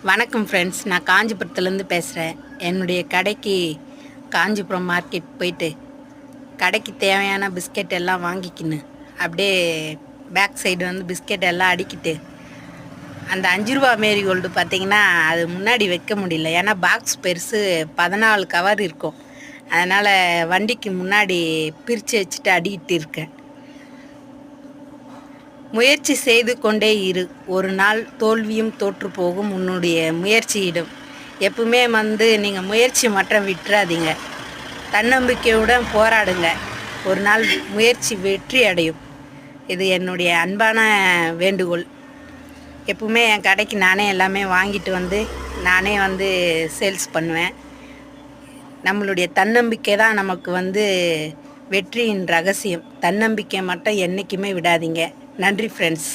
வணக்கம் ஃப்ரெண்ட்ஸ், நான் காஞ்சிபுரத்துலேருந்து பேசுகிறேன். என்னுடைய கடைக்கு காஞ்சிபுரம் மார்க்கெட் போயிட்டு கடைக்கு தேவையான பிஸ்கெட் எல்லாம் வாங்கிக்கின்னு அப்படியே பேக் சைடு வந்து பிஸ்கெட் எல்லாம் அடிக்கிட்டு அந்த 5 ரூபா மேரிகோல்டு பார்த்திங்கன்னா அது முன்னாடி வைக்க முடியல. ஏன்னா பாக்ஸ் பெருசு 14 கவர் இருக்கும். அதனால் வண்டிக்கு முன்னாடி பிரித்து வச்சுட்டு அடிக்கிட்டு இருக்கேன். முயற்சி செய்து கொண்டே இரு, ஒரு நாள் தோல்வியும் தோற்று போகும் உன்னுடைய முயற்சியிடும். எப்பவுமே வந்து நீங்கள் முயற்சி மட்டும் விட்டுறாதீங்க, தன்னம்பிக்கையுடன் போராடுங்க. ஒரு நாள் முயற்சி வெற்றி அடையும். இது என்னுடைய அன்பான வேண்டுகோள். எப்பவுமே என் கடைக்கு நானே எல்லாமே வாங்கிட்டு வந்து நானே வந்து சேல்ஸ் பண்ணுவேன். நம்மளுடைய தன்னம்பிக்கை தான் நமக்கு வந்து வெற்றியின் ரகசியம். தன்னம்பிக்கை மட்டும் என்றைக்குமே விடாதீங்க. நன்றி ஃப்ரெண்ட்ஸ்.